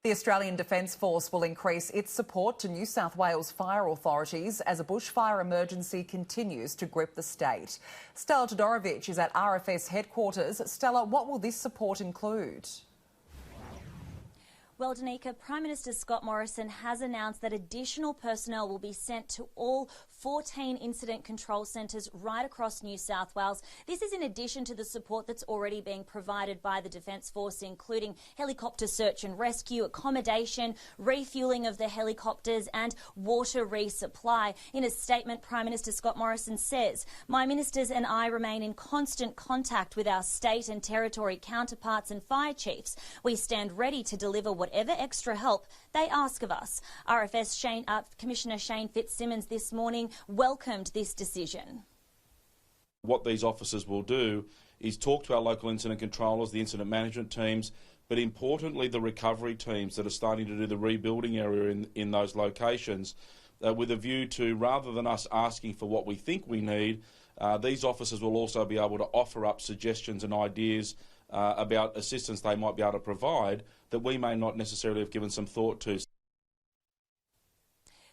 The Australian Defence Force will increase its support to New South Wales fire authorities as a bushfire emergency continues to grip the state. Stella Todorovic is at RFS headquarters. Stella, what will this support include? Well, Danica, Prime Minister Scott Morrison has announced that additional personnel will be sent to all 14 incident control centres right across New South Wales. This is in addition to the support that's already being provided by the Defence Force, including helicopter search and rescue, accommodation, refuelling of the helicopters and water resupply. In a statement, Prime Minister Scott Morrison says, "My ministers and I remain in constant contact with our state and territory counterparts and fire chiefs. We stand ready to deliver whatever extra help they ask of us." RFS Commissioner Shane Fitzsimmons this morning welcomed this decision. What these officers will do is talk to our local incident controllers, the incident management teams, but importantly the recovery teams that are starting to do the rebuilding area in those locations, with a view to, rather than us asking for what we think we need, these officers will also be able to offer up suggestions and ideas about assistance they might be able to provide that we may not necessarily have given some thought to.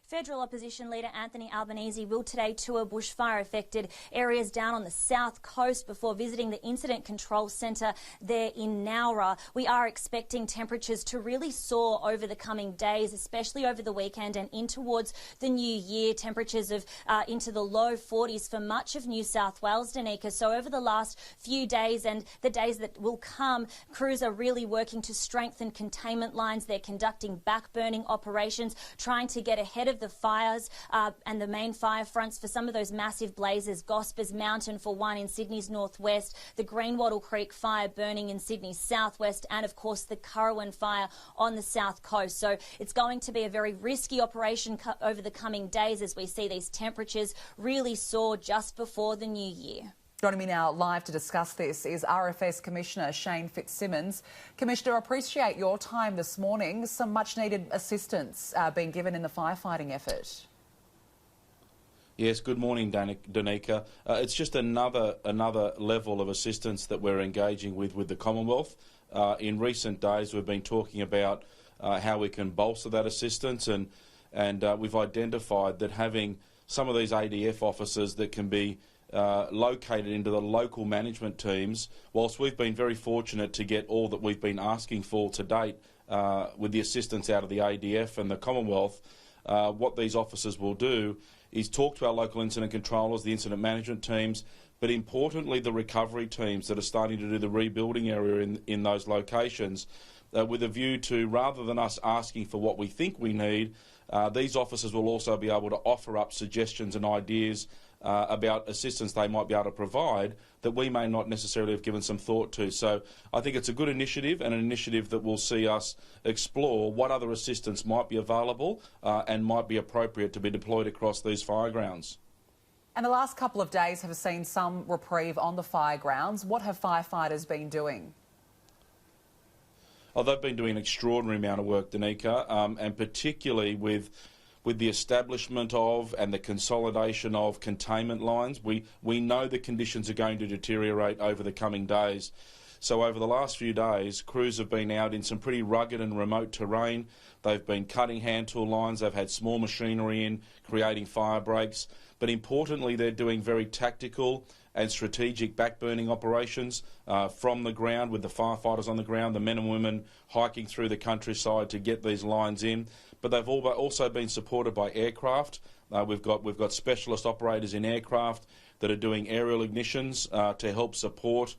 Federal Opposition Leader Anthony Albanese will today tour bushfire-affected areas down on the south coast before visiting the Incident Control Centre there in Nowra. We are expecting temperatures to really soar over the coming days, especially over the weekend and in towards the new year. Temperatures of into the low 40s for much of New South Wales, Danica. So over the last few days and the days that will come, crews are really working to strengthen containment lines. They're conducting back-burning operations, trying to get ahead of the fires and the main fire fronts for some of those massive blazes. Gospers Mountain for one in Sydney's northwest, the Greenwater Creek fire burning in Sydney's southwest, and of course the Currowan fire on the south coast. So it's going to be a very risky operation over the coming days as we see these temperatures really soar just before the new year. Joining me now live to discuss this is RFS Commissioner Shane Fitzsimmons. Commissioner, appreciate your time this morning. Some much-needed assistance being given in the firefighting effort. Yes, good morning, Danica. It's just another level of assistance that we're engaging with the Commonwealth. In recent days, we've been talking about how we can bolster that assistance, and we've identified that having some of these ADF officers that can be located into the local management teams, whilst we've been very fortunate to get all that we've been asking for to date with the assistance out of the ADF and the Commonwealth, what these officers will do is talk to our local incident controllers, the incident management teams, but importantly the recovery teams that are starting to do the rebuilding area in those locations, with a view to, rather than us asking for what we think we need, these officers will also be able to offer up suggestions and ideas about assistance they might be able to provide that we may not necessarily have given some thought to. So I think it's a good initiative, and an initiative that will see us explore what other assistance might be available and might be appropriate to be deployed across these firegrounds. And the last couple of days have seen some reprieve on the firegrounds. What have firefighters been doing? Oh, they've been doing an extraordinary amount of work, Danica, and particularly with the establishment of and the consolidation of containment lines. We know the conditions are going to deteriorate over the coming days. So over the last few days, crews have been out in some pretty rugged and remote terrain. They've been cutting hand tool lines, they've had small machinery in, creating fire breaks. But importantly, they're doing very tactical and strategic backburning operations from the ground, with the firefighters on the ground, the men and women hiking through the countryside to get these lines in. But they've also been supported by aircraft. We've got specialist operators in aircraft that are doing aerial ignitions to help support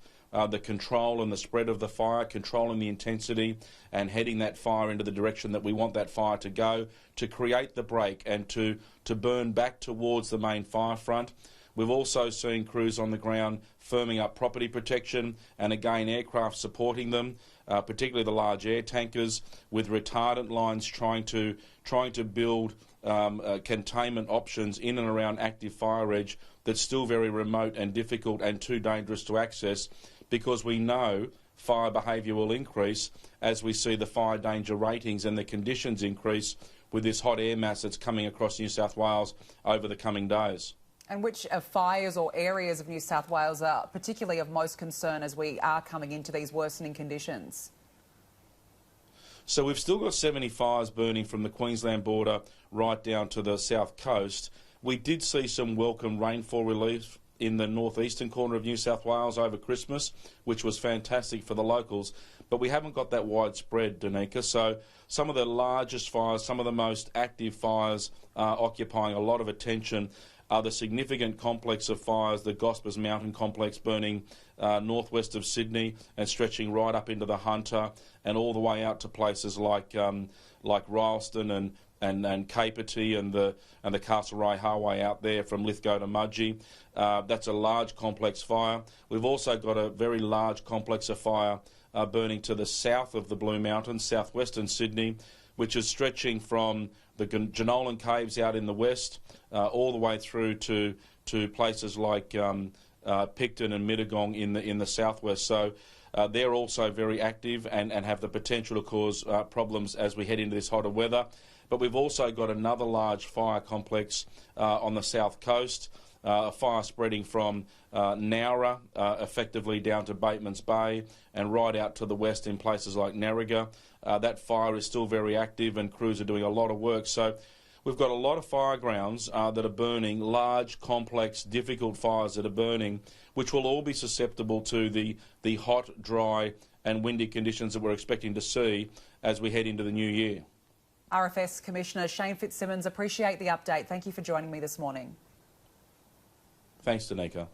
the control and the spread of the fire, controlling the intensity and heading that fire into the direction that we want that fire to go, to create the break and to burn back towards the main fire front. We've also seen crews on the ground firming up property protection, and again aircraft supporting them, particularly the large air tankers, with retardant lines trying to build containment options in and around active fire edge that's still very remote and difficult and too dangerous to access, because we know fire behaviour will increase as we see the fire danger ratings and the conditions increase with this hot air mass that's coming across New South Wales over the coming days. And which fires or areas of New South Wales are particularly of most concern as we are coming into these worsening conditions? So we've still got 70 fires burning from the Queensland border right down to the south coast. We did see some welcome rainfall relief in the northeastern corner of New South Wales over Christmas, which was fantastic for the locals, but we haven't got that widespread, Danica. So some of the largest fires, some of the most active fires occupying a lot of attention are the significant complex of fires, the Gospers Mountain Complex burning northwest of Sydney and stretching right up into the Hunter and all the way out to places like Rylstone and Capertee and the Castlereagh Highway out there from Lithgow to Mudgee. That's a large complex fire. We've also got a very large complex of fire burning to the south of the Blue Mountains, southwestern Sydney, which is stretching from the Jenolan Caves out in the west all the way through to places like Picton and Mittagong in the southwest. So they're also very active and have the potential to cause problems as we head into this hotter weather. But we've also got another large fire complex on the south coast, a fire spreading from Nowra effectively down to Bateman's Bay and right out to the west in places like Narragansett. That fire is still very active and crews are doing a lot of work. So we've got a lot of fire grounds that are burning, large, complex, difficult fires that are burning, which will all be susceptible to the hot, dry and windy conditions that we're expecting to see as we head into the new year. RFS Commissioner Shane Fitzsimmons, appreciate the update. Thank you for joining me this morning. Thanks, Danica.